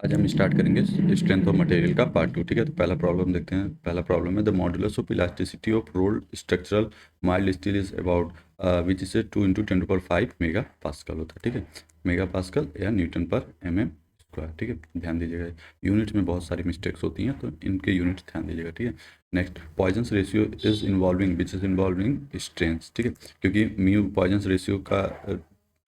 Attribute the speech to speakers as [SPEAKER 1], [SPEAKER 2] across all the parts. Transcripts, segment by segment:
[SPEAKER 1] आज हम स्टार्ट करेंगे स्ट्रेंथ ऑफ मटेरियल का पार्ट 2। ठीक है, तो पहला प्रॉब्लम देखते हैं। पहला प्रॉब्लम है the modulus of elasticity of rolled structural mild steel is about which is 2 × 10⁵ mega pascal होता है। ठीक है, मेगा पास्कल या न्यूटन पर mm²। ठीक है, ध्यान दीजिएगा, यूनिट्स में बहुत सारी मिस्टेक्स होती हैं तो इनके यूनिट्स ध्यान दीजिएगा। ठीक है, next Poisson's ratio is involving which is involving strength. ठीक है, क्योंकि म्यू पॉइजन्स रेशियो का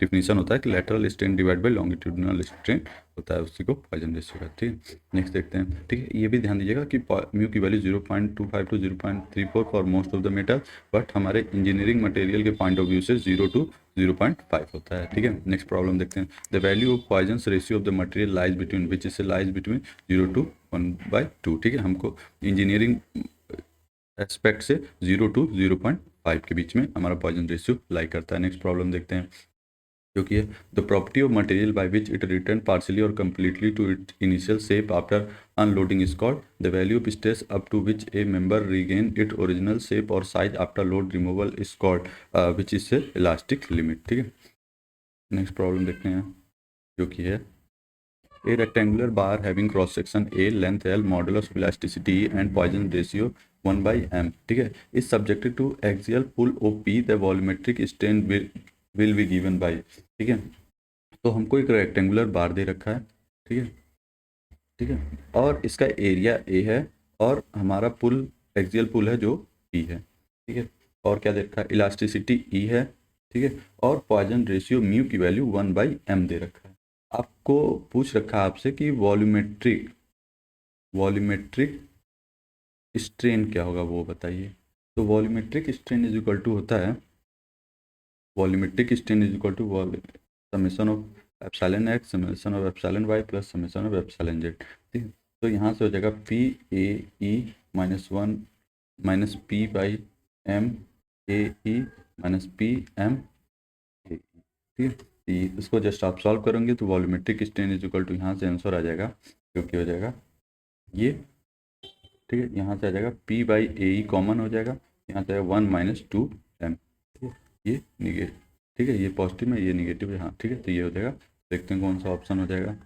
[SPEAKER 1] डिफिनीशन होता है कि lateral strain divide by longitudinal strain होता है, उसी को पॉइजन रेशियो का। ठीक है, नेक्स्ट देखते हैं। ठीक है, ये भी ध्यान दीजिएगा कि म्यू की value 0.25 to 0.34 for most of the metal, but हमारे इंजीनियरिंग मटेरियल के पॉइंट ऑफ व्यू से 0 टू 0.5 होता है। ठीक है, नेक्स्ट प्रॉब्लम देखते हैं। The value of Poisson's ratio of the material lies between which is lies between 0 to 1/2। ठीक है, हमको इंजीनियरिंग एस्पेक्ट से 0 टू 0.5 के बीच में हमारा पॉइजन रेशियो लाई करता है। नेक्स्ट प्रॉब्लम देखते हैं, जो कि है the property of material by which it return partially और completely to it initial shape after unloading is called the value of stress up to which a member regain it original shape और size after load removal is called which is a elastic limit. ठीक है, next problem देखते हैं, जो कि है a rectangular bar having cross section a, length L, modulus of elasticity and Poisson ratio 1/m, ठीक है, is subjected to axial pull of P, the volumetric strain will be given by। ठीक है, तो हमको एक रेक्टेंगुलर बार दे रखा है। ठीक है, ठीक है, और इसका एरिया ए है और हमारा पुल एक्सियल पुल है जो पी है। ठीक है, और क्या दे रखा है, इलास्टिसिटी ई है। ठीक है, और पॉइजन रेशियो म्यू की वैल्यू 1/m दे रखा है। आपको पूछ रखा है आपसे कि वॉल्यूमेट्रिक वॉल्यूमेट्रिक स्ट्रेन क्या होगा वो बताइए। तो volumetric strain is equal to होता है, volumetric strain is equal to summation of epsilon X summation of epsilon Y plus summation of epsilon Z. ठीक है, तो यहाँ से हो जाएगा P A E -1 P by M A E P M A. ठीक है, तो इसको जस्ट आप सॉल्व करेंगे तो volumetric strain is equal to यहाँ से आंसर आ जाएगा, जो कि हो जाएगा ये। ठीक है, यहाँ से आ जाएगा P by A E common हो जाएगा, यहाँ से आएगा 1 - 2m। ठीक है, ये निगेटिव, ठीक है, ये पॉजिटिव में ये निगेटिव है। हाँ ठीक है, तो ये हो जाएगा। देखते हैं कौन सा ऑप्शन हो जाएगा,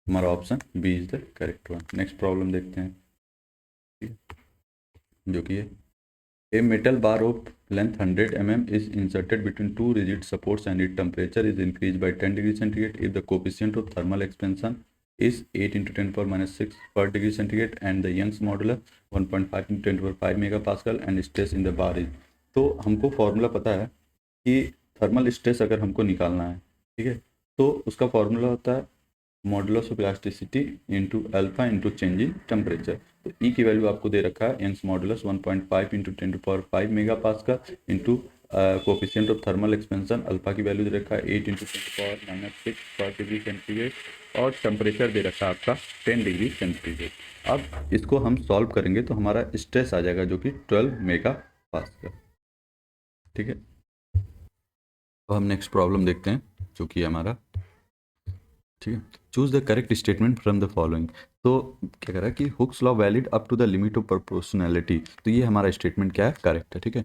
[SPEAKER 1] हमारा option B is the correct one. Next problem देखते हैं, ठीक है, जो कि है A metal bar of length 100 mm is inserted between two rigid supports and its temperature is increased by 10 degrees centigrade if the coefficient of thermal expansion is 8 × 10⁻⁶ per degree centigrade and the Young's modulus 1.5 × 10⁵ megapascal and stress in the bar is। तो हमको formula पता है कि thermal stress अगर हमको निकालना है, ठीक है, तो उसका फॉर्मूला होता है modulus of elasticity into alpha into change in temperature. तो ई की वैल्यू आपको दे रखा है Young's modulus 1.5 × 10⁵ mega pascal into coefficient of thermal expansion alpha की वैल्यू दे रखा है 8 × 10⁻⁶ पर डिग्री सेंटीग्रेड और टेम्परेचर दे रखा है आपका 10 डिग्री सेंटीग्रेड। अब इसको हम सॉल्व करेंगे तो हमारा स्ट्रेस आ जाएगा जो कि 12 मेगा पास्कल। ठीक है, तो हम नेक्स्ट प्रॉब्लम देखते हैं, जो कि हमारा, ठीक है, choose the correct statement from the following. तो क्या कह रहा है कि Hooke's law valid up to the limit of proportionality. तो ये हमारा स्टेटमेंट क्या है, करेक्ट है। ठीक है,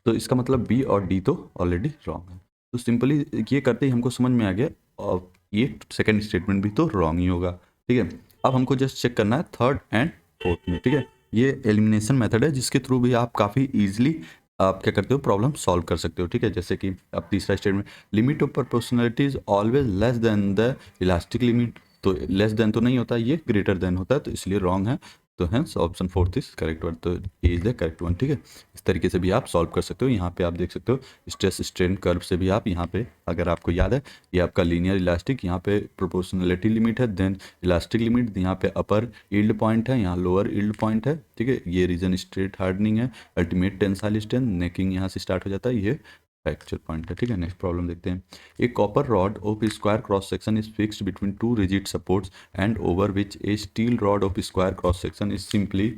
[SPEAKER 1] तो इसका मतलब बी और डी तो ऑलरेडी रॉन्ग है। तो सिंपली ये करते ही हमको समझ में आ गया और ये सेकंड स्टेटमेंट भी तो रॉन्ग ही होगा। ठीक है, अब हमको जस्ट चेक करना है थर्ड एंड फोर्थ में। ठीक है, ये एलिमिनेशन मेथड है जिसके थ्रू भी आप काफ़ी ईजिली आप क्या करते हो, प्रॉब्लम सॉल्व कर सकते हो। ठीक है, जैसे कि अब तीसरा statement, limit of proportionality is always less than the elastic limit. तो लेस देन तो नहीं होता, ये ग्रेटर देन होता है, तो इसलिए रॉन्ग है। तो hence option fourth is correct one, तो ए इज द करेक्ट वन। ठीक है, इस तरीके से भी आप सॉल्व कर सकते हो। यहाँ पे आप देख सकते हो स्ट्रेस स्ट्रेन कर्व से भी आप यहाँ पे, अगर आपको याद है, ये आपका लीनियर इलास्टिक, यहाँ पे प्रोपोर्शनलिटी लिमिट है, देन इलास्टिक लिमिट, यहाँ पे अपर यील्ड पॉइंट है, यहाँ लोअर यील्ड पॉइंट है। ठीक है, ये रीजन स्ट्रेट हार्डनिंग है, अल्टीमेट टेंसाइल स्ट्रेंथ, नेकिंग यहाँ से स्टार्ट हो जाता है, ये फ्रैक्चर पॉइंट है। ठीक है, नेक्स्ट प्रॉब्लम देखते हैं। A copper rod of square cross section is fixed between two rigid supports and over which a steel rod of square cross section is simply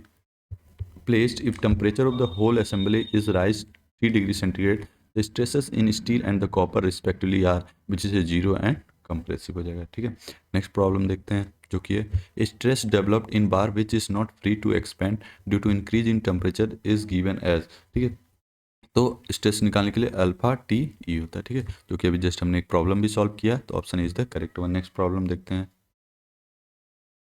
[SPEAKER 1] placed if temperature of the whole assembly is rise 3 degree centigrade, the stresses in steel and the copper respectively are which is a 0 and compressive हो जाएगा। ठीक है, next problem देखते हैं, जो कि है stress developed in bar which is not free to expand due to increase in temperature is given as. ठीक है, तो स्ट्रेस निकालने के लिए अल्फा टी ई होता है। ठीक है, जो कि अभी जस्ट हमने एक प्रॉब्लम भी सॉल्व किया, तो option is the correct one. Next problem देखते हैं,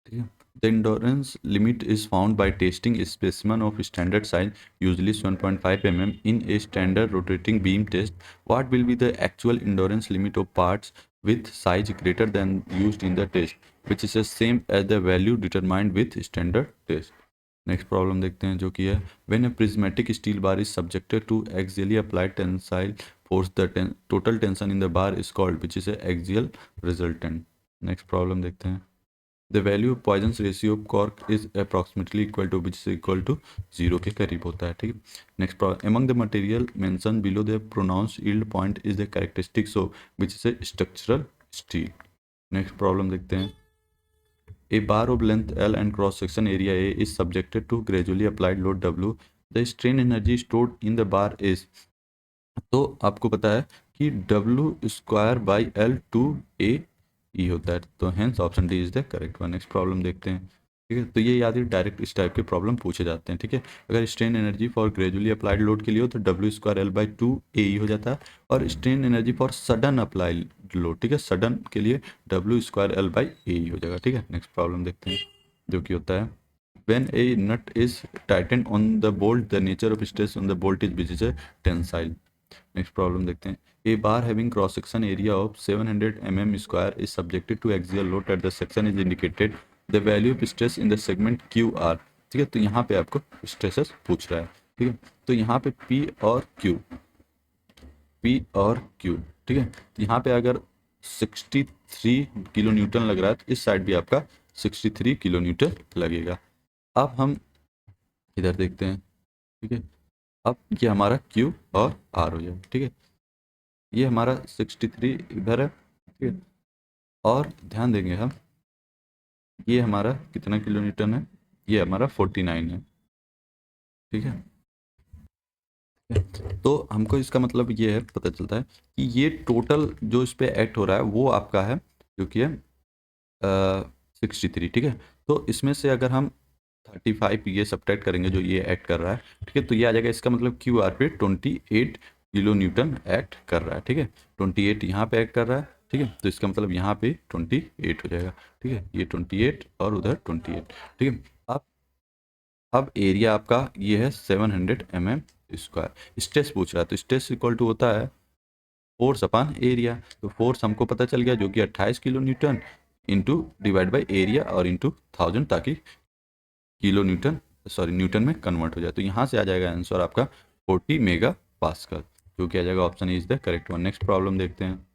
[SPEAKER 1] ठीक है। The endurance limit is found by testing specimen of standard size usually 7.5 mm in a standard rotating beam test. What will be the actual endurance limit of parts with size greater than used in the test, which is the same as the value determined with standard test. Next problem देखते हैं जो कि है when a prismatic steel bar is subjected to axially applied tensile force the total tension in the bar is called which is a axial resultant. Next problem देखते हैं the value of Poisson's ratio of cork is approximately equal to which is equal to 0 के करीब होता है। ठीक है। Next problem among the material mention below the pronounce yield point is the characteristics of which is a structural steel. Next problem देखते हैं A bar of length L and cross-section area A is subjected to gradually applied load W. The strain energy stored in the bar is, तो आपको पता है कि W square by L to A E होता है, तो hence option D is the correct one. Next problem देखते हैं। ठीक है, तो ये याद है डायरेक्ट इस टाइप के प्रॉब्लम पूछे जाते हैं। ठीक है, अगर strain energy for gradually applied load के लिए हो तो W square L by two A हो जाता है, और strain energy for sudden apply load, ठीक है, सडन के लिए W square L by A हो जाएगा। ठीक है। नेक्स्ट प्रॉब्लम देखते हैं जो कि होता है when a nut is tightened on the bolt the nature of stress on the bolt is which is a tensile। Next problem देखते हैं a bar having cross section area of 700 mm square is subjected to axial load at the section is indicated the value of stress in the segment Q R. ठीक है, तो यहाँ पे आपको stresses पूछ रहा है। ठीक है, तो यहाँ पे पी और क्यू, ठीक है, तो यहाँ पे अगर 63 किलो न्यूटन लग रहा है तो इस साइड भी आपका 63 किलो न्यूटन लगेगा। अब हम इधर देखते हैं। ठीक है, अब ये हमारा Q और R हो जाए। ठीक है, ये हमारा 63 इधर है। ठीक है, और ध्यान देंगे हम ये हमारा कितना किलो न्यूटन है, ये हमारा 49 है। ठीक है, तो हमको इसका मतलब ये है पता चलता है कि ये टोटल जो इस पे एक्ट हो रहा है वो आपका है जो कि है 63। ठीक है, तो इसमें से अगर हम 35 ये सब्ट्रैक्ट करेंगे जो ये एक्ट कर रहा है, ठीक है, तो ये आ जाएगा। इसका मतलब क्यू आर पे 28 किलो न्यूटन एक्ट कर रहा है। ठीक है, 28 यहाँ पे एक्ट कर रहा है। ठीक है, तो इसका मतलब यहाँ पे 28 हो जाएगा। ठीक है, ये 28 और उधर 28। ठीक है, अब एरिया आपका ये है 700 mm स्क्वायर। स्ट्रेस पूछ रहा है तो स्ट्रेस इक्वल टू होता है फोर्स अपॉन एरिया। तो फोर्स हमको पता चल गया जो कि 28 kilo Newton into divide by area और इंटू 1000 ताकि किलो न्यूटन न्यूटन में कन्वर्ट हो जाए। तो यहाँ से आ जाएगा आंसर आपका 40 मेगा पास्कल, जो कि आ जाएगा option is the correct one. Next problem देखते हैं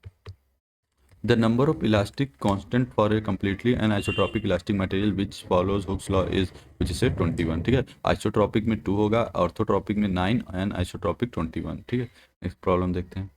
[SPEAKER 1] the number of elastic constant for a completely an isotropic elastic material which follows hooks law is which is 21। ठीक है, आइसोट्रॉपिक में 2 होगा, ऑर्थोट्रॉपिक में 9 एंड आइसोट्रॉपिक 21। ठीक है, नेक्स्ट प्रॉब्लम देखते हैं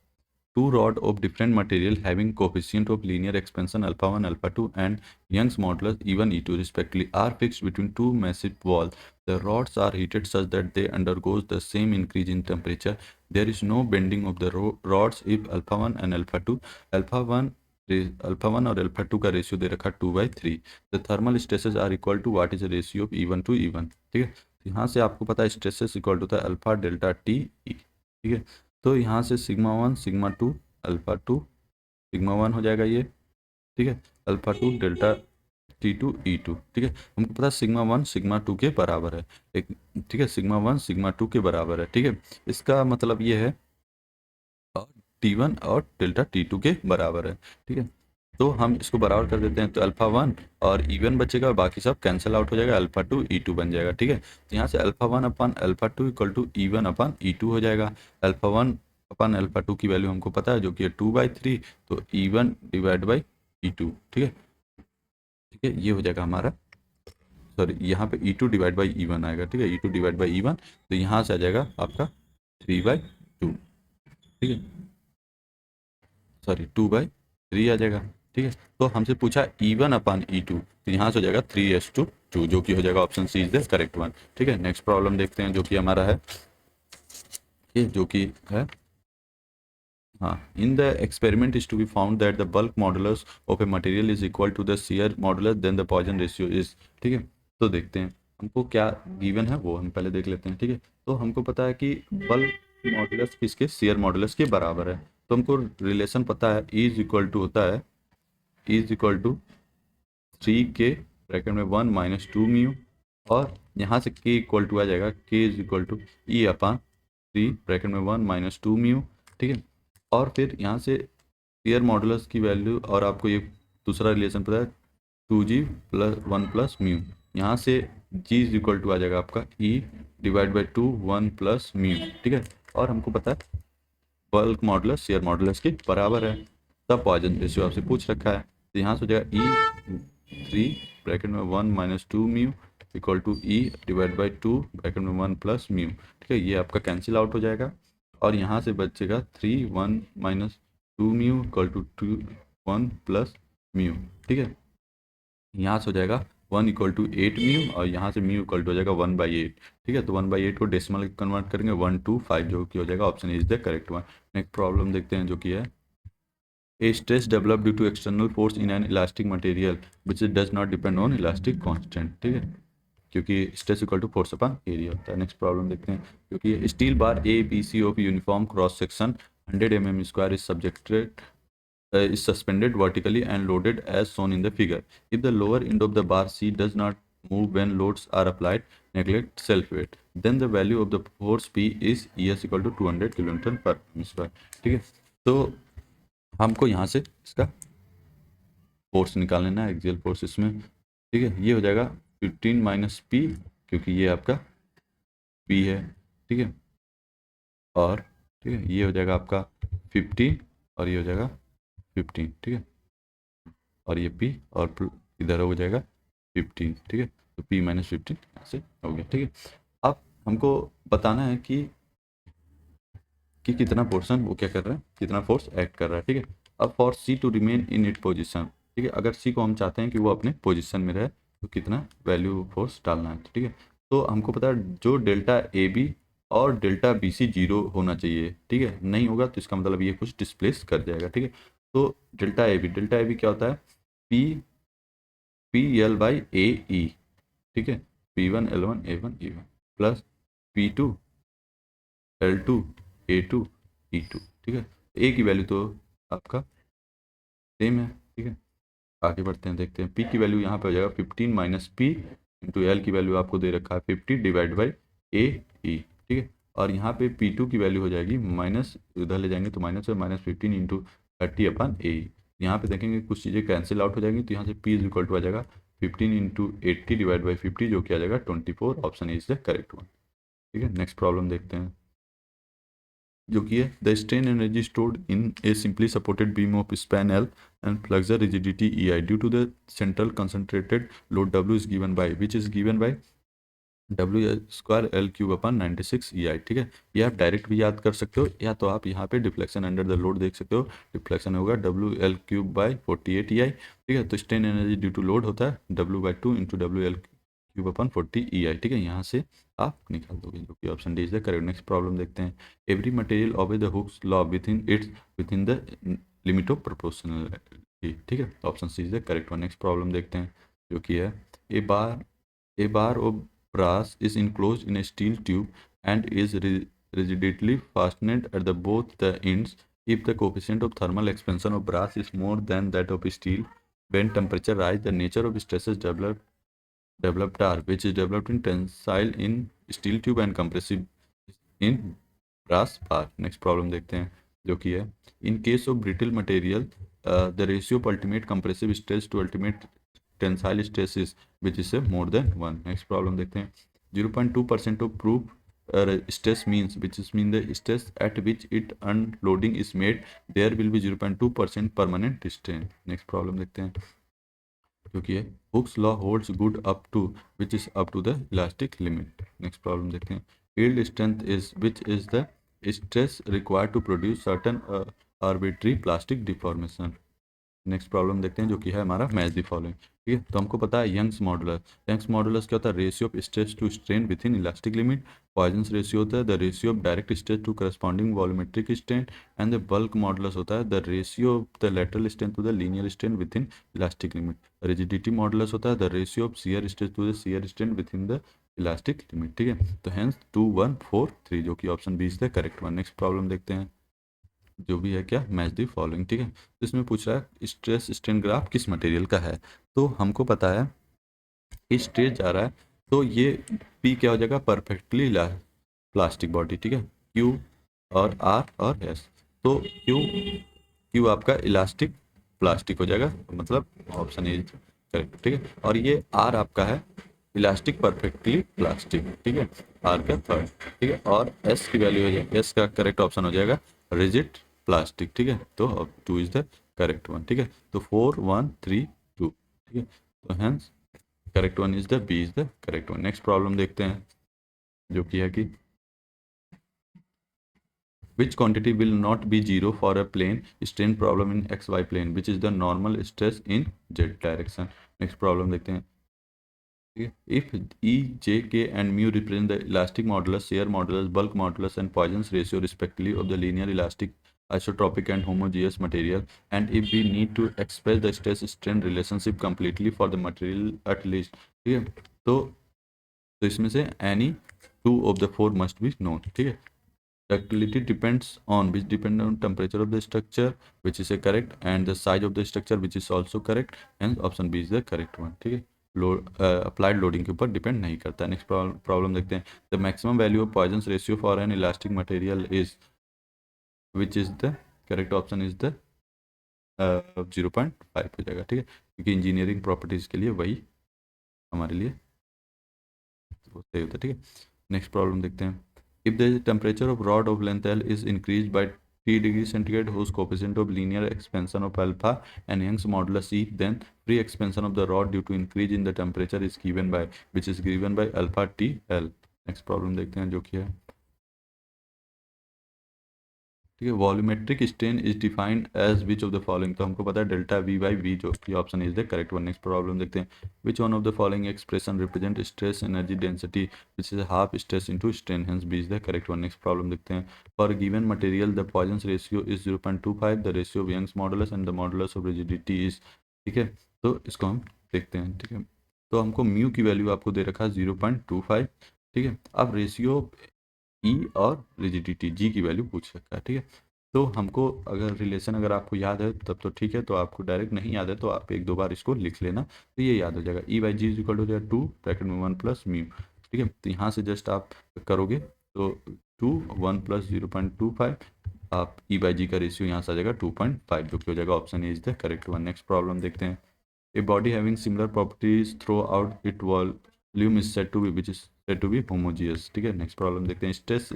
[SPEAKER 1] two rod of different material having coefficient of linear expansion alpha 1 alpha 2 and Young's modulus E1 E2 respectively are fixed between two massive walls. The rods are heated such that they undergoes the same increase in temperature. There is no bending of the rods if alpha 1 and alpha 2 alpha 1 और alpha 2 का ratio दे रखा 2/3। The thermal stresses are equal to what is ratio of E1 to E1। ठीक है, तो यहाँ से आपको पता है स्ट्रेसेस इक्वल टू होता है अल्फा डेल्टा टी ई। ठीक है, तो यहाँ से सिग्मा 1 सिग्मा 2 अल्फा 2 सिग्मा 1 हो जाएगा ये। ठीक है, अल्फा 2 डेल्टा T2 E2। ठीक है, हमको पता है सिग्मा 1 सिग्मा 2 के बराबर है एक। ठीक है, सिग्मा 1 सिग्मा 2 के बराबर है। ठीक है, इसका मतलब ये है T1 और डेल्टा T2 के बराबर है। ठीक है, तो हम इसको बराबर कर देते हैं तो अल्फा 1 और E1 बचेगा और बाकी सब कैंसिल आउट हो जाएगा, अल्फा 2 E2 बन जाएगा। ठीक है, तो यहाँ से alpha 1 upon alpha 2 equal to E1 upon E2 हो जाएगा। अल्फा 1 अपन अल्फा 2 की वैल्यू हमको पता है जो कि है 2/3, तो E1 डिवाइड बाई E2। ठीक है, ठीक है, ये हो जाएगा हमारा, सॉरी यहाँ पे E2 डिवाइड बाई E1 आएगा। ठीक है, E2 डिवाइड बाई E1, तो यहाँ से आ जाएगा आपका 3/2। ठीक है, सॉरी 2/3 आ जाएगा। ठीक है, तो हमसे पूछा E1 अपान E2, तो यहाँ से हो जाएगा 3:2 जो कि हो जाएगा option C is the correct one. ठीक है, नेक्स्ट प्रॉब्लम देखते हैं जो कि हमारा है ये जो कि है हाँ in the experiment is to be found that the bulk modulus of a material is equal to the shear modulus then the Poisson ratio is. ठीक है, तो देखते हैं हमको क्या गिवन है वो हम पहले देख लेते हैं। ठीक है, तो हमको पता है कि बल्क मॉडुलस किसके शियर मॉडुलस के बराबर है, तो हमको रिलेशन पता है E इज इक्वल टू होता है E इज इक्वल टू 3 के ब्रैकेट में 1 माइनस 2 म्यू, और यहाँ से k इक्वल टू आ जाएगा k is equal to E upon 3 bracket में 1 माइनस 2 म्यू, ठीक है। और फिर यहाँ से शेयर मॉडुलस की वैल्यू, और आपको ये दूसरा रिलेशन पता है 2g प्लस 1 प्लस म्यू, यहाँ से g इज इक्वल टू आ जाएगा आपका e divide by 2 1 plus mu, ठीक है। और हमको पता है बल्क मॉडुलस शेयर मॉडुलस के बराबर है, तब पॉइजन रेशियो आपसे पूछ रखा है, तो यहाँ से हो जाएगा ई 3 ब्रैकेट में 1 minus 2 mu equal to E divide by 2 bracket में 1 प्लस म्यू, ठीक है। ये आपका कैंसिल आउट हो जाएगा, और यहाँ से बचेगा 3 1 minus 2 mu equal to 2 1 plus mu, ठीक है। यहाँ से हो जाएगा 1 इक्वल टू 8 म्यू, और यहाँ से म्यू इक्वल टू हो जाएगा 1/8, ठीक है। तो 1/8 को डेसिमल कन्वर्ट करेंगे 1 2 5, जो कि हो जाएगा option is the correct one. Next problem देखते हैं जो कि है a stress develop due to external force in an elastic material which does not depend on elastic constant, ठीक है, क्योंकि stress equal to force upon area होता है। नेक्स्ट प्रॉब्लम देखते हैं क्योंकि steel bar A B C of uniform cross section 100 mm square is subjected is suspended vertically and loaded as shown in the figure. If the lower end of the bar C does not move when loads are applied, neglect self weight, then the value of the force P is ES equal to 200 kN per square, ठीक है। तो हमको यहाँ से इसका force निकाल लेना है, एक्सियल फोर्स इसमें, ठीक है। ये हो जाएगा 15 माइनस पी, क्योंकि ये आपका पी है, ठीक है, और ठीक है ये हो जाएगा आपका 15 और ये हो जाएगा 15, ठीक है, और ये p और इधर हो जाएगा 15, ठीक है। तो p माइनस 15 यहाँ से हो गया, ठीक है। अब हमको बताना है कि कितना पोर्शन वो क्या कर रहा है, कितना फोर्स एक्ट कर रहा है, ठीक है। अब for C to remain in it position, ठीक है, अगर सी को हम चाहते हैं कि वो अपने पोजिशन में रहे तो कितना वैल्यू फोर्स डालना है, ठीक है। तो हमको पता है जो डेल्टा ए बी और डेल्टा बी सी 0 होना चाहिए, ठीक है, नहीं होगा तो इसका मतलब ये कुछ डिस्प्लेस कर जाएगा, ठीक है। तो डेल्टा ए बी क्या होता है, पी एल बाई ए ई, ठीक है, P1 L1 A1 E1 plus P2 L2 A2 E2, ठीक है। ए की वैल्यू तो आपका सेम है, ठीक है। आगे बढ़ते हैं, देखते हैं पी की वैल्यू यहाँ पे हो जाएगा 15 माइनस पी इंटू एल की वैल्यू आपको दे रखा है 50 डिवाइड बाई ए ई, ठीक है। और यहाँ पे P2 की वैल्यू हो जाएगी माइनस, उधर ले जाएंगे तो माइनस है, माइनस 15 इंटू 30 अपन ए। यहाँ पे देखेंगे कुछ चीज़ें कैंसिल आउट हो जाएंगी, तो यहाँ से P इज इक्वल टू आ जाएगा 15 इंटू 80 डिवाइड बाई 50, जो कि आ जाएगा 24, option is the correct one, ठीक है। नेक्स्ट प्रॉब्लम देखते हैं जो कि है the strain energy stored in a simply supported beam of span L and flexure rigidity E I due to the central concentrated load W is given by which is given by W square L cube upon 96 E I, ठीक है। ये आप direct भी याद कर सकते हो, या तो आप यहाँ पे डिफ्लेक्शन अंडर द लोड देख सकते हो, डिफ्लेक्शन होगा W L cube by 48 E I, ठीक है। तो strain energy due to load होता है W/2 into W L cube upon 40 E I, ठीक है। यहाँ से आप निकाल दोगे, जो कि option D is the correct. Next problem देखते हैं every material obey the Hooke's law within the limit of proportionality, ठीक है। Option C is the correct one. Next problem देखते हैं जो कि है ए bar of brass is enclosed in a steel tube and is rigidly fastened at both the ends. If the coefficient of thermal expansion of brass is more than that of steel, when temperature rise, the nature of stresses developed are which is developed in tensile in steel tube and compressive in brass bar. Next problem देखते हैं जो कि है in case of brittle material, the ratio of ultimate compressive stress to ultimate tensile stress which is more than 1। Next problem देखते हैं 0.2% of proof stress means which is mean the stress at which it unloading is made there will be 0.2% permanent strain. Next problem देखते हैं क्योंकि Hooke's law holds good up to which is up to the elastic limit. Next problem देखते हैं yield strength is which is the stress required to produce certain arbitrary plastic deformation. Next problem देखते हैं जो कि है हमारा match the following, ठीक है। तो हमको पता है यंग्स मॉडुलस, यंग्स मॉडुलस क्या होता है, ratio of stress to strain within elastic limit. Poisson's ratio होता है the ratio of direct stress to corresponding volumetric strain. And the bulk modulus होता है the ratio of the lateral strain to the linear strain within elastic limit. Rigidity modulus होता है the ratio of shear stress to the shear strain within the elastic limit, ठीक है। तो hence 2 1 4 3, जो कि option B is the correct one. Next problem देखते हैं जो भी है क्या मैच द फॉलोइंग, ठीक है। तो इसमें पूछ रहा है स्ट्रेस स्ट्रेन ग्राफ किस मटेरियल का है, तो हमको पता है स्ट्रेस जा रहा है तो ये पी क्या हो जाएगा, परफेक्टली प्लास्टिक बॉडी, ठीक है, क्यू और आर और एस। तो क्यू क्यू आपका इलास्टिक प्लास्टिक हो जाएगा, मतलब ऑप्शन ए करेक्ट, ठीक है। और ये आर आपका है इलास्टिक परफेक्टली प्लास्टिक, ठीक है, आर का थर्ड, ठीक है। और एस की वैल्यू हो जाएगा, एस का करेक्ट ऑप्शन हो जाएगा रिजिड प्लास्टिक, ठीक है। तो two is the correct one, ठीक है। तो 4 1 3 2, ठीक है। तो hence correct one is the B is the correct one. Next problem देखते हैं जो कि है कि which quantity will not be zero for a plane strain problem in xy plane which is the normal stress in z direction। next problem देखते हैं, ठीक है। if e j k and mu represent the elastic modulus, shear modulus, bulk modulus and Poisson's ratio respectively of the linear elastic isotropic and homogeneous material, and if we need to express the stress strain relationship completely for the material at least, ठीक है। तो इसमें से any two of the four must be known, ठीक है। Ductility depends on which depend on temperature of the structure which is a correct and the size of the structure which is also correct, and option B is the correct one, ठीक है। Load applied loading के ऊपर depend नहीं करता। Next problem देखते हैं, the maximum value of Poisson's ratio for an elastic material is which is the correct option is the 0.5 हो जाएगा, ठीक है, क्योंकि इंजीनियरिंग प्रॉपर्टीज के लिए वही हमारे लिए वो सही होता है, ठीक है। नेक्स्ट प्रॉब्लम देखते हैं, if the temperature of rod of length L is increased by 3 degrees centigrade whose coefficient of linear expansion of alpha and Young's modulus E, then free expansion of the rod due to increase in the temperature is given by which is given by alpha T L। Next problem देखते हैं जो कि है, ठीक है, volumetric strain is defined as which of the following. तो हमको पता है डेल्टा वी बाई वी, जो कि option is the correct one. Next problem देखते हैं, which one of the following expression represent stress energy density which is half stress into strain, hence B is the correct one. Next problem देखते हैं, for given material the Poisson's ratio is 0.25, the ratio of Young's modulus and the modulus of rigidity is, ठीक है। तो इसको हम देखते हैं, ठीक है। तो हमको म्यू की वैल्यू आपको दे रखा है 0.25, ठीक है। अब रेशियो ई और रिजिडिटी जी की वैल्यू पूछ रखा है, ठीक है। तो हमको अगर रिलेशन अगर आपको याद है तब तो ठीक है, तो आपको डायरेक्ट नहीं याद है तो आप एक दो बार इसको लिख लेना तो ये याद हो जाएगा। E by G is equal to जाएगा 2 ब्रैकेट में 1 प्लस म्यू, ठीक है। तो यहाँ से जस्ट आप करोगे तो 2 1 प्लस 0.25, आप ई बाई जी का रेशियो यहाँ से आ जाएगा 2.5, जो कि हो जाएगा option A is the correct one. Next problem देखते हैं, a body having similar properties throughout it volume is said to be which is said to be homogeneous, ठीक है। नेक्स्ट प्रॉब्लम देखते हैं, stress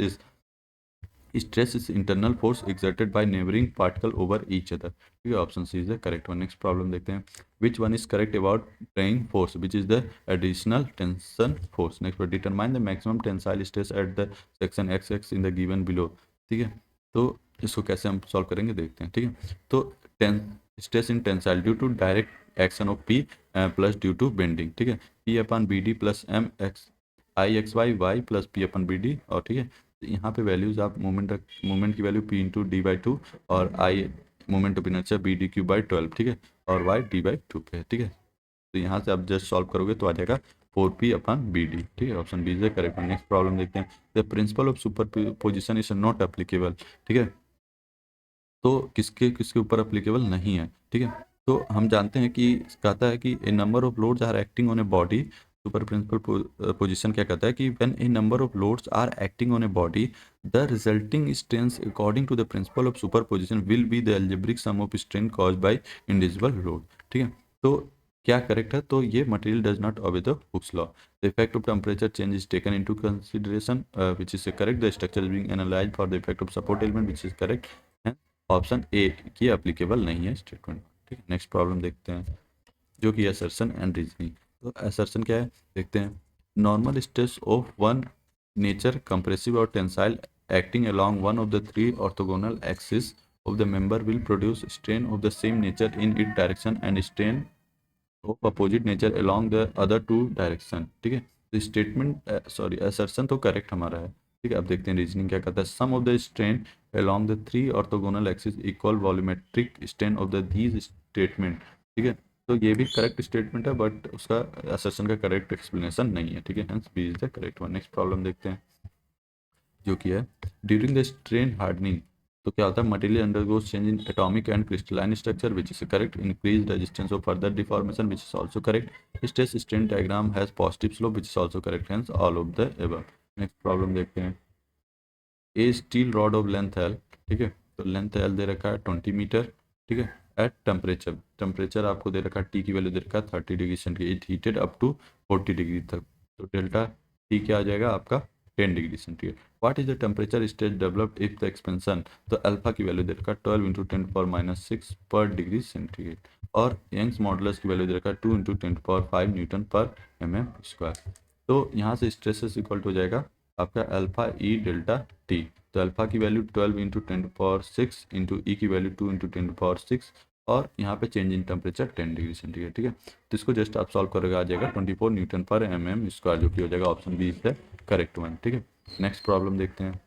[SPEAKER 1] is internal force exerted by neighbouring particle over each other, ठीक है, option C is the correct one. Next problem देखते हैं, which one is correct about drawing force which is the additional tension force. Next पर determine the maximum tensile stress at the section X X in the given below, ठीक है। तो इसको कैसे हम solve करेंगे देखते हैं, ठीक है। तो टें stress in tensile due to direct action of P plus due to bending, ठीक है, P upon B D plus M X I X Y Y plus P upon B D, और ठीक है यहाँ पे वैल्यूज आप मोमेंट की value P into D by 2 और I moment of inertia B D cube by 12, ठीक है, और वाई डी बाई 2 पे है, ठीक है। तो यहाँ से आप जस्ट सॉल्व करोगे तो आ जाएगा 4p अपन बी डी, ठीक है, option B is correct. Next problem देखते हैं, the principle of superposition is not applicable, ठीक है। तो किसके किसके ऊपर अप्लीकेबल नहीं है, ठीक है। तो हम जानते हैं कि कहता है कि a number of loads are acting on a body, super principle position क्या कहता है कि when a number of loads are acting on a body the resulting strains according to the principle of superposition will be the algebraic sum of strain caused by individual load, ठीक है। तो क्या correct है, तो ये material does not obey the Hooke's law, the effect of temperature change is taken into consideration which is correct, the structure is being analysed for the effect of support element which is correct, option A की applicable नहीं है statement, ठीक है। Next problem देखते हैं जो कि assertion and reasoning. तो असर्शन क्या है देखते हैं, normal stress of one nature compressive और tensile acting along one of the three orthogonal axis of the member will produce strain of the same nature in it direction and strain of opposite nature along the other two direction, ठीक है। तो statement sorry assertion तो correct हमारा है, ठीक है। अब देखते हैं रीजनिंग क्या कहता है, sum of the strain along the three orthogonal axis equal volumetric strain of the these statement, ठीक है। तो ये भी करेक्ट स्टेटमेंट है बट उसका असर्शन का करेक्ट एक्सप्लेनेशन नहीं है, ठीक है, hence B is the correct one. Next problem देखते हैं जो कि है, ड्यूरिंग द स्ट्रेन हार्डनिंग, तो क्या होता है, material undergoes change in atomic and crystalline structure which is correct, increase resistance of further deformation which is also correct, stress strain diagram has positive slope which is also correct, hence all of the above. Next problem देखते हैं। A steel rod of length L, ठीक है, तो length L दे रखा है 20 metre, ठीक है, at temperature आपको दे रखा है, टी की वैल्यू दे रखा है 30 degree centigrade, it heated up to 40 degree तक, तो डेल्टा टी क्या आ जाएगा आपका 10 degree centigrade. What is the temperature stage developed if the expansion, तो अल्फा की वैल्यू दे रखा है 12 इंटू 10⁻⁻6 पर डिग्री सेंटीग्रेड, और यंग्स मॉडुलस की वैल्यू दे रखा है 2 इंटू 10⁵ न्यूटन पर mm²। तो यहाँ से स्ट्रेसेस इक्वल हो जाएगा आपका अल्फा ई डेल्टा टी, तो अल्फा की वैल्यू 12 इंटू 10⁶ इंटू ई की वैल्यू 2 इंटू 10⁶, और यहाँ पे change in temperature 10 degree centigrade, ठीक है। तो इसको जस्ट आप सॉल्व करोगे, आ जाएगा 24 न्यूटन पर mm², जो कि हो जाएगा option B is the correct one, ठीक है। नेक्स्ट प्रॉब्लम देखते हैं।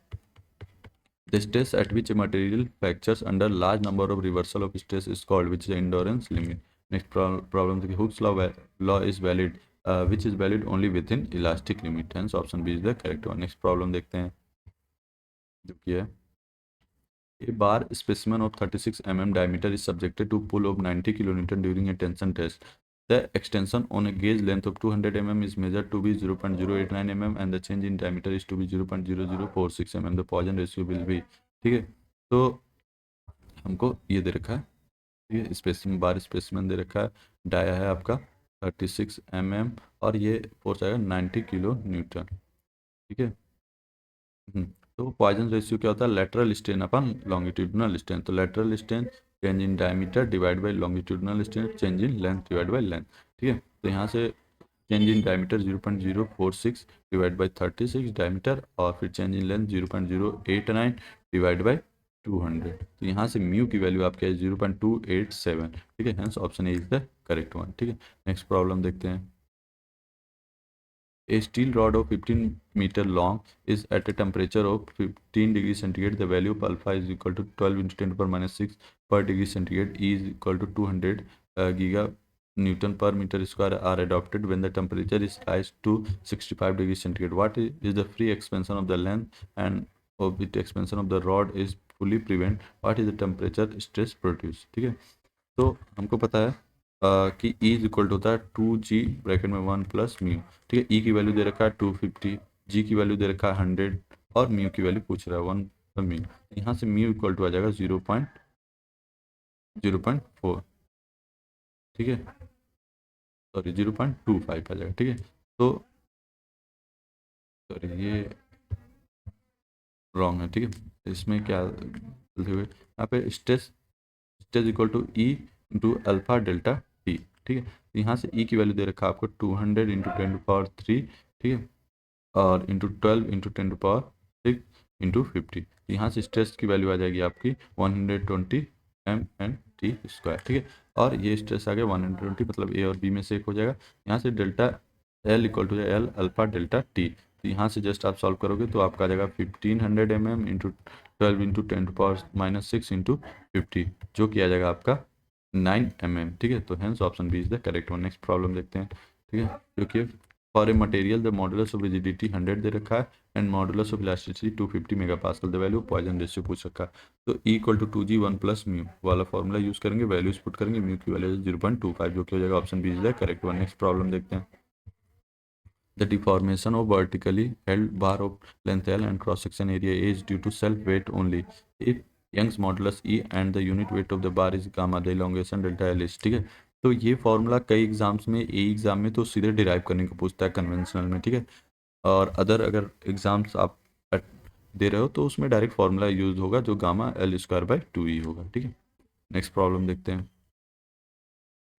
[SPEAKER 1] The stress at which material fractures under large number of reversal of stress is called which is endurance limit. Next problem देखिए, Hooke's law is valid which is valid only within elastic limit, hence option B is the correct one. Next problem देखते हैं जो कि है, a bar specimen of 36 mm diameter is subjected to pull of 90 kilonewton during a tension test. The extension on a gauge length of 200 mm is measured to be 0.089 mm and the change in diameter is to be 0.0046 mm. The Poisson ratio will be, ठीक है। तो हमको ये दे रखा है, ठीक है, specimen बार specimen दे रखा है, डाया है आपका 36 mm और ये फोर्स आएगा 90 किलो न्यूटन, ठीक है। तो पॉइजन रेशियो क्या होता है, लेटरल स्ट्रेन अपन लॉन्गिट्यूडनल स्ट्रेन, तो lateral strain change in diameter divide by longitudinal strain change in length divide by length, ठीक है। तो यहाँ से change in diameter 0.046 divide by 36 diameter, और फिर change in length 0.089 divide by 200, तो यहाँ से म्यू की वैल्यू आपके है 0.287, ठीक है, hence option A is the correct one, ठीक है। नेक्स्ट प्रॉब्लम देखते हैं। A steel rod of 15 meter long is at a temperature of 15 degree centigrade. The value of alpha is equal to 12 into 10⁻⁶ per degree centigrade. E is equal to 200 giga Newton per meter square are adopted when the temperature is raised to 65 degree centigrade. What is the free expansion of the length and of the expansion of the rod is fully prevent? What is the temperature stress produced? ठीक है, तो हमको पता है कि E is equal to होता है 2G bracket में 1 प्लस म्यू, ठीक है। E की वैल्यू दे रखा है 250, G की वैल्यू दे रखा है 100 और म्यू की वैल्यू पूछ रहा है 1 पर म्यू, यहाँ से म्यू इक्वल टू आ जाएगा 0.04, ठीक है, सॉरी 0.25 आ जाएगा, ठीक है। तो सॉरी ये रॉन्ग है, ठीक है, इसमें क्या गलती हुई, यहाँ पे stress equal to E into alpha delta T, ठीक है। तो यहाँ से E की वैल्यू दे रखा है आपको 200 इंटू 10⁻3, ठीक है, और इंटू 12 इंटू 10⁻6 इंटू 50, यहाँ से स्ट्रेस की वैल्यू आ जाएगी आपकी 120 m/t², ठीक है। और ये स्ट्रेस आ गया 120, मतलब ए और बी में से एक हो जाएगा। यहाँ से delta L equal to L alpha delta T, तो यहाँ से जस्ट आप सॉल्व करोगे तो आपका आ जाएगा 1500 mm इंटू 12 इंटू 10⁻⁻6 इंटू 50, जो कि आ जाएगा आपका 9 mm, ठीक है। तो hence option B is the correct one. Next problem देखते हैं, ठीक है, क्योंकि for a material the modulus of rigidity 100 दे रखा है and modulus of elasticity 250 megapascal, the value of Poisson ratio पूछ रखा है। तो E equal to 2G 1 plus mu वाला फॉर्मूला यूज करेंगे, वैल्यूज पुट करेंगे, म्यू की वैल्यू 0.25, जो कि हो जाएगा option B is the correct one. Next problem देखते हैं। The deformation of vertically held bar of length L and cross section area A is due to self weight only if Young's modulus E and the unit weight of the bar is gamma, the elongation delta L is, ठीक है। तो ये formula कई exams में, ए exam में तो सीधे derive करने को पूछता है कन्वेंशनल में, ठीक है, और अदर अगर एग्जाम्स आप दे रहे हो तो उसमें डायरेक्ट फार्मूला यूज होगा जो गामा L²/2E होगा, ठीक है। नेक्स्ट प्रॉब्लम देखते हैं।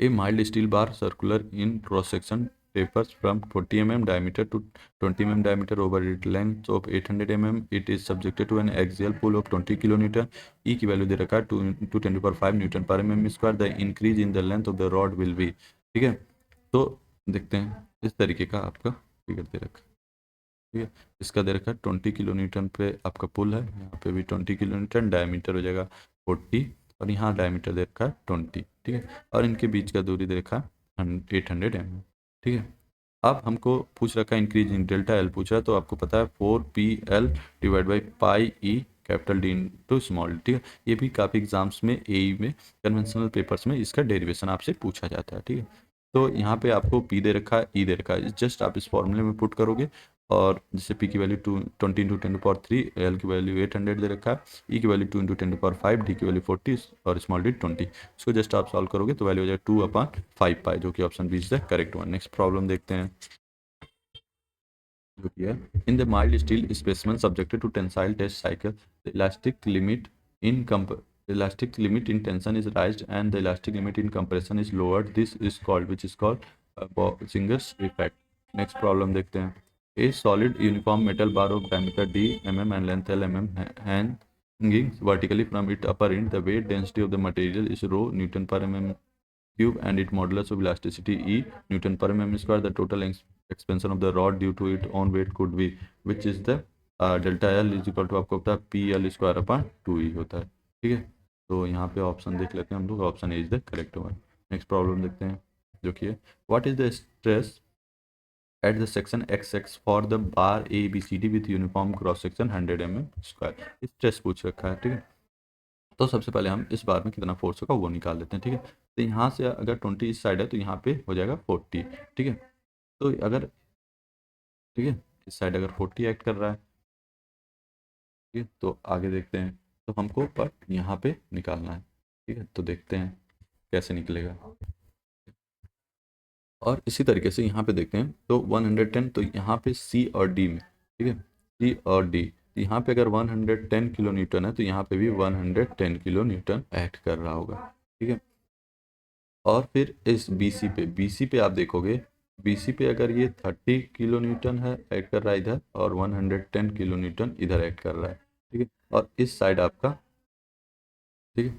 [SPEAKER 1] A mild steel bar circular in cross section tapers from 40 mm diameter to 20 mm diameter over its length of 800 mm. It is subjected to an axial pull of 20 kilonewton. E की value दे रखा है 2 × 10⁵ Newton पर mm². The increase in the length of the rod will be, ठीक है। तो देखते हैं, इस तरीके का आपका फिगर दे रखा है, ठीक है। इसका दे रखा है 20 किलो न्यूटन पे आपका पुल है, यहाँ पे भी 20 किलो न्यूटन, डायमीटर हो जाएगा 40 और यहाँ डायमीटर दे रखा है 20, ठीक है, और इनके बीच का दूरी दे रखा है 800 mm, ठीक है। अब हमको पूछ रखा है इंक्रीज इन डेल्टा एल पूछ रहा है, तो आपको पता है 4PL divide by pi E capital D into small D, ठीक है। ये भी काफ़ी एग्जाम्स में एई में कन्वेंशनल पेपर्स में इसका डेरिवेशन आपसे पूछा जाता है, ठीक है। तो यहाँ पे आपको पी दे रखा है, ई दे रखा है, जस्ट आप इस फॉर्मूले में पुट करोगे और जैसे पी की वैल्यू 20 इंटू 10⁻3, एल की वैल्यू 800 दे रखा है, ई की वैल्यू 2 इंटू 10⁻5, डी की वैल्यू 40 और स्मॉल डी 20। इसको जस्ट आप सॉल्व करोगे तो वैल्यू हो जाएगा 2/5 पाई, जो कि option B is the correct one. Next problem देखते हैं जो कि है in the mild steel specimen subjected to tensile test cycle the elastic limit in tension is raised and the elastic limit in compression is lowered. This is called, which is called Bousinger's effect. Next problem देखते हैं। A solid uniform metal bar of diameter d mm and length l mm hanging vertically from its upper end. The weight density of the material is rho Newton per mm cube and its modulus of elasticity E Newton per mm square. The total expansion of the rod due to its own weight could be, which is the delta L is equal to आपको पता है P L square upon 2E होता है, ठीक है। तो यहाँ पे ऑप्शन देख लेते हैं हम लोग, option A is the correct one. Next problem देखते हैं जो कि है what is the stress at the section X X for the bar A B C D with uniform cross section 100 mm square. Stress पूछ रखा है, ठीक है। तो सबसे पहले हम इस बार में कितना फोर्स होगा वो निकाल लेते हैं, ठीक है। तो यहाँ से अगर 20 इस साइड है तो यहाँ पे हो जाएगा 40, ठीक है। तो अगर, ठीक है, इस साइड अगर 40 एक्ट कर रहा है, ठीक है, तो आगे देखते हैं। तो हमको पर यहाँ पे निकालना है, ठीक है। तो देखते हैं कैसे निकलेगा। और इसी तरीके से यहाँ पे देखते हैं तो 110, तो यहाँ पे सी और डी में, ठीक है, सी और डी, यहाँ पे अगर 110 किलो न्यूटन है तो यहाँ पे भी 110 किलो न्यूटन एक्ट कर रहा होगा, ठीक है। और फिर इस BC पे आप देखोगे, BC पे अगर ये 30 किलो न्यूटन है एक्ट कर रहा है इधर, और 110 किलो न्यूटन इधर एक्ट कर रहा है, ठीक है। और इस साइड आपका, ठीक है,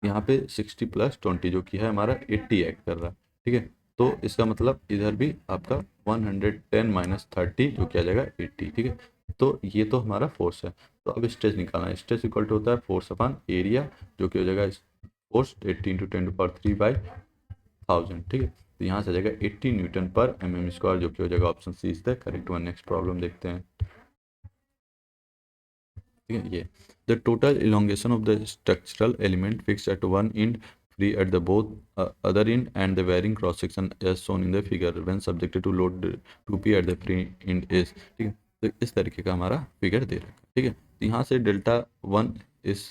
[SPEAKER 1] यहाँ पे 60 + 20 जो कि है हमारा 80 एक्ट कर रहा है, ठीक है। तो इसका मतलब इधर भी आपका 110 - 30 जो कि आ जाएगा 80, ठीक है। तो ये तो हमारा फोर्स है। तो अब स्ट्रेस निकालना है। स्ट्रेस इक्वल टू होता है फोर्स अपॉन एरिया, जो कि हो जाएगा फोर्स 80 इंटू 10⁻³ ठीक है। तो यहाँ से आ जाएगा 80 न्यूटन पर mm स्क्वायर, जो कि हो जाएगा option C is the correct one. Next problem देखते हैं, ठीक है। ये the total elongation of the structural element fixed at one end free at the both other end and the varying cross section as shown in the figure when subjected to load 2p at the free end is, ठीक है। तो इस तरीके का हमारा figure दे रखा है, ठीक है। तो यहाँ से Δ1 इस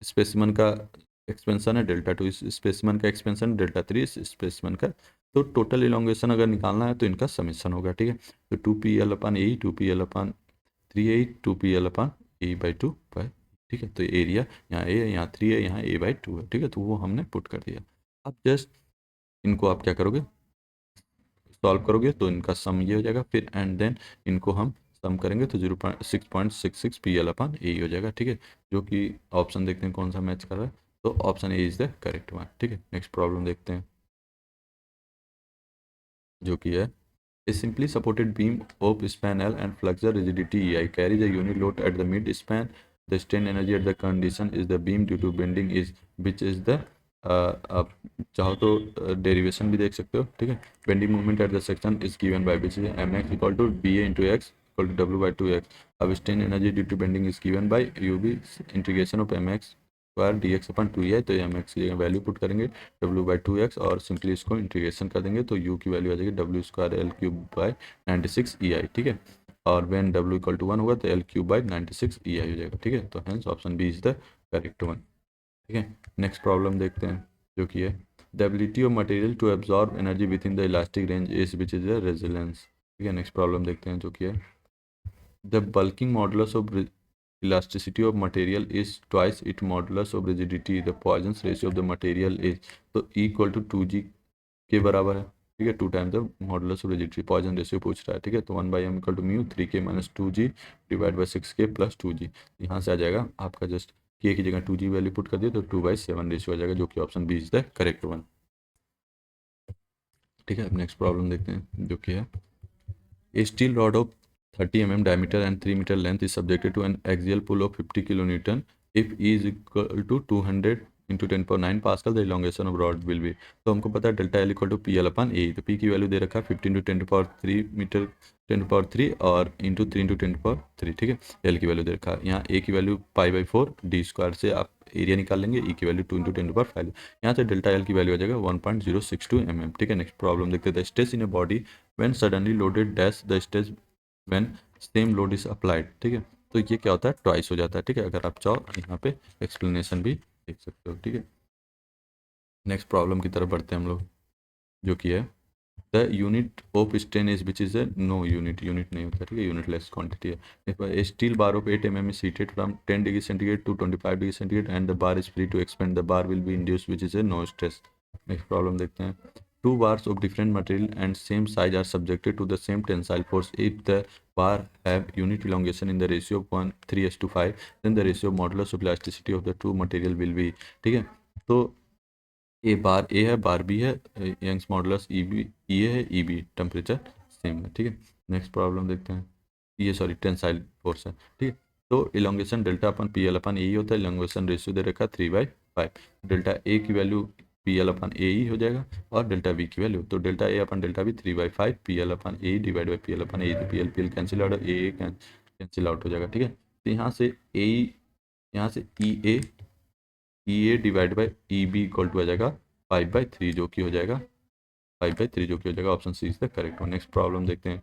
[SPEAKER 1] स्पेसिमन का एक्सपेंशन है, Δ2 इस स्पेसिमन का एक्सपेंशन, Δ3 इस स्पेसिमन का। तो टोटल इलोंगेशन अगर निकालना है तो इनका समेशन होगा, ठीक है। तो 2pl/e 2pl/3a 2pl/e/2 ठीक है। तो एरिया यहाँ ए है, यहाँ 3 है, यहाँ a/2 है, ठीक है। तो वो हमने पुट कर दिया। अब जस्ट इनको आप क्या करोगे, सॉल्व करोगे तो इनका सम ये हो जाएगा, फिर एंड देन इनको हम सम करेंगे तो 0.666 PL/AE हो जाएगा, ठीक है। जो कि ऑप्शन देखते हैं कौन सा मैच कर रहा है, तो option A is the correct one, ठीक है। नेक्स्ट प्रॉब्लम देखते हैं जो कि है A simply supported beam of span L and flexure rigidity EI carries a unit load at the mid span. The strain energy at the condition is the beam due to bending is, which is the आप चाहो तो derivation भी देख सकते हो, ठीक है। Bending movement at the section is given by which is mx equal to BA into x equal to W/2x। अब strain energy due to bending is given by UB integration of mx square dx/2 है। तो M X की value put करेंगे W/2x और simply इसको integration कर देंगे तो u की वैल्यू आ जाएगी W²L³/96 EI, ठीक है। और व्हेन W इक्वल टू 1 होगा तो L³/96 EI हो जाएगा, ठीक है। तो hence option B is the correct one, ठीक है। नेक्स्ट प्रॉब्लम देखते हैं जो कि है the ability of material to absorb energy within the elastic range is which is the resilience, ठीक है। नेक्स्ट प्रॉब्लम देखते हैं जो कि है द बल्किंग मॉडुलस ऑफ elasticity of material is twice its modulus of rigidity. The Poisson's ratio of the material is, तो E equal to 2G के बराबर है, ठीक है। 2 times the modulus of rigidity, Poisson ratio पूछ रहा है, ठीक है। तो 1/m equal to mu 3k - 2G divide by 6k + 2G। यहाँ से आ जाएगा आपका जस्ट k की जगह 2G वैल्यू पुट कर दिए तो 2/7 रेशियो आ जाएगा, जो कि option B is the correct one, ठीक है। अब नेक्स्ट प्रॉब्लम देखते हैं जो कि है a steel rod of 30 mm diameter and 3 meter length is subjected to an axial pull of 50 kN if E is equal to 200 into 10 power 9 pascal the elongation of rod will be. तो हमको पता है delta L equal to P L upon A, तो P की value दे रखा है 15 × 10⁻³ metre 10⁻³ और इंटू 3 × 10⁻³, ठीक है। एल की वैल्यू दे रखा है, यहाँ ए की वैल्यू π/4, डी स्क्वायर से आप एरिया निकाल लेंगे, ई की वैल्यू 2 × 10⁻5, यहाँ से डेल्टा एल की वैल्यू आ जाएगा 1.062 mm, ठीक है। नेक्स्ट प्रॉब्लम देखते हैं, stress in a body when suddenly loaded dash the stress when same load is applied, ठीक है। तो ये क्या होता है, ट्वाइस हो जाता है, ठीक है। अगर आप चाहो यहाँ पे एक्सप्लेनेशन भी देख सकते हो, ठीक है। नेक्स्ट प्रॉब्लम की तरफ बढ़ते हैं हम लोग, जो कि है the unit of strain is which is a no unit, unit नहीं होता, ठीक है, यूनिट लेस क्वांटिटी है। देखो steel bar of 8 mm is heated from 10 degree centigrade to 25 degree centigrade and the bar is free to expand, the bar will be induce which is a no stress. Next problem देखते हैं, two bars of different material and same size are subjected to the same tensile force. If the bar have unit elongation in the ratio of 1:3:5, then the ratio of modulus of elasticity of the two material will be, ठीक है। तो ए bar A है, bar B है, Young's modulus E B E है, E B temperature same है, ठीक है। Next problem देखते हैं, ये सॉरी टेंसाइल फोर्स है, ठीक है। तो इलोंगेशन डेल्टा अपन पी एल अपन ए होता है, इलोंगेशन रेशियो दे रखा 3/5, डेल्टा ए की value P L upon A ही हो जाएगा और डेल्टा बी की वैल्यू, तो delta A upon delta B 3/5 P L upon A divide by P L upon A, तो P L cancel out, A cancel out हो जाएगा, ठीक है। तो यहाँ से ए, यहाँ से E A divide by E B equal to आ जाएगा 5/3, जो कि हो जाएगा 5/3, जो कि हो जाएगा option C is the correct one. Next problem देखते हैं,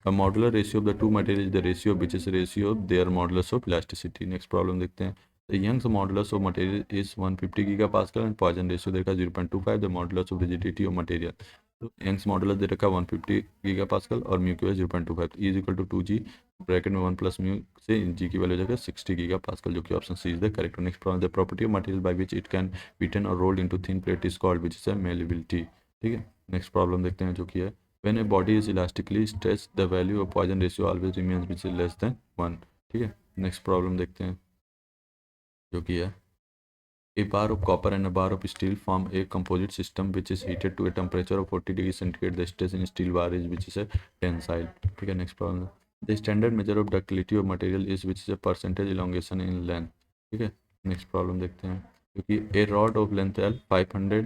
[SPEAKER 1] a modular ratio of the two materials is the ratio which is ratio of their modulus of elasticity। Next problem देखते हैं, the Young's modulus of material is 150 GPa and Poisson ratio दे रखा 0.25, the modulus of rigidity of material, तो Young's modulus दे रखा 150 GPa और mu की value 0.25, E is equal to 2G bracket में 1 plus mu से जी की वैल्यू हो जाएगा 60 GPa, जो कि option C is the correct. Next problem, the property of material by which it can beaten or rolled into thin plate is called which is a malleability, ठीक है। Next problem देखते हैं, जो कि है when a body is elastically stretched the value of Poisson ratio always remains which is less than 1, ठीक है। Next problem देखते हैं, जो कि है a bar of copper and a bar of steel form a composite system which is heated to a temperature of 40 degrees centigrade, the stress in steel bar is which is a tensile, ठीक है। Next problem, the standard measure of ductility of material is which is a percentage elongation in length, ठीक है। Next problem देखते हैं, क्योंकि a rod of length L 500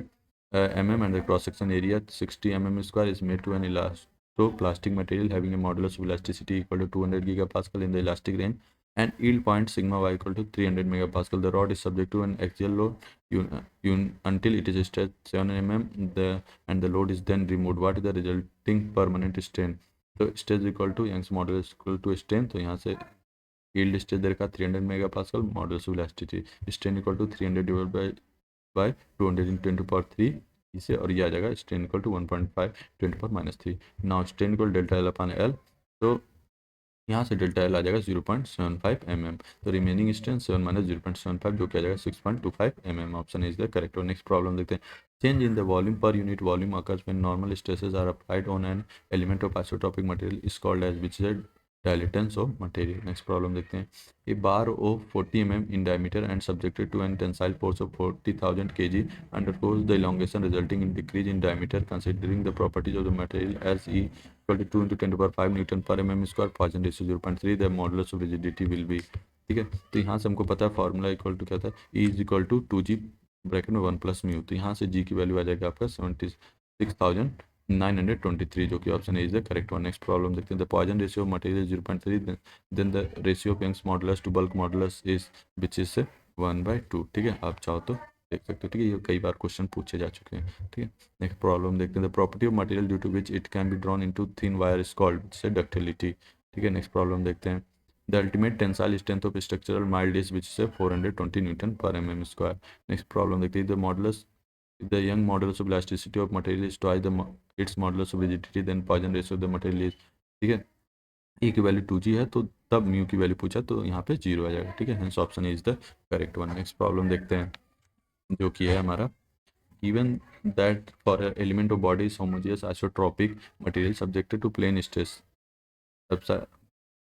[SPEAKER 1] mm and the cross section area 60 mm square is made to an elastoplastic material having a modulus of elasticity equal to 200 GPa in the elastic range and yield point sigma y equal to 300 MPa. The rod is subject to an axial load until it is stretched 7 mm and the load is then removed. What is the resulting permanent strain? तो stress equal to Young's modulus equal to strain, तो यहाँ से yield stress दे रखा 300 MPa, modulus of elasticity strain equal to 300 divide by 200 × 10⁻³ इसे, और ये आ जाएगा strain equal to 1.5 10⁻³ now strain equal delta L upon L, तो यहाँ से डेल्टा एल आ जाएगा 0.75 mm, तो रिमेनिंग स्ट्रेन 7 - 0.75 जो कि आ जाएगा 6.25 mm, option is the correct. और नेक्स्ट प्रॉब्लम देखते हैं, change in the volume per unit volume occurs when normal stresses are applied on an element of isotropic material is called as which is dilatance of material। Next problem देखते हैं, a bar of 40 mm in diameter and subjected to an tensile force of 40,000 kg undergoes the elongation resulting in decrease in diameter considering the properties of the material as E equal to 2 × 10⁵ Newton per mm square, Poisson ratio 0.3, the modulus of rigidity will be, ठीक है। तो यहाँ से हमको पता है formula equal to क्या था, E is equal to 2G bracket में 1 प्लस म्यू, तो यहाँ से G की वैल्यू आ जाएगा आपका 76,923, जो कि option is the correct one. Next problem देखते हैं, the Poisson ratio of material 0.3, then the ratio of Young's modulus to bulk modulus is which is 1/2, ठीक है। आप चाहो तो देख सकते हो, ठीक है, ये कई बार क्वेश्चन पूछे जा चुके हैं, ठीक है। नेक्स्ट प्रॉब्लम देखते हैं, the property of material due to which it can be drawn into thin wire is called से डक्टिलिटी, ठीक है। नेक्स्ट प्रॉब्लम देखते हैं, the ultimate tensile strength of structural mild is which is 420 Newton per mm square। Next problem देखते हैं, the modulus the young modulus of elasticity of material is twice its modulus of rigidity, then Poisson ratio of the material is, ठीक है। E की value 2G है, तो तब mu की value पूछा तो यहाँ पे 0 आ जाएगा, ठीक है। Hence option is the correct one. Next problem देखते हैं, जो कि है हमारा, given that for an element of body is homogeneous isotropic material subjected to plane stress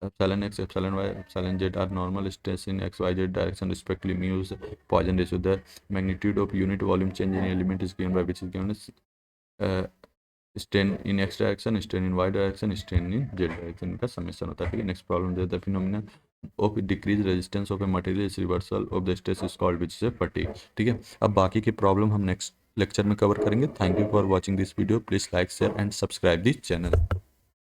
[SPEAKER 1] epsilon x, epsilon y, epsilon z are normal stress in x, y, z direction respectively. Mu is Poisson ratio. The magnitude of unit volume change in element is given by which is given as strain in x direction, strain in y direction, strain in z direction का summation होता है, ठीक है। Next problem they the phenomena of decrease resistance of a material is reversal of the stress is called which is A fatigue. ठीक है, अब बाकी की प्रॉब्लम हम नेक्स्ट लेक्चर में कवर करेंगे। Thank you for watching this video. Please like share and subscribe this channel.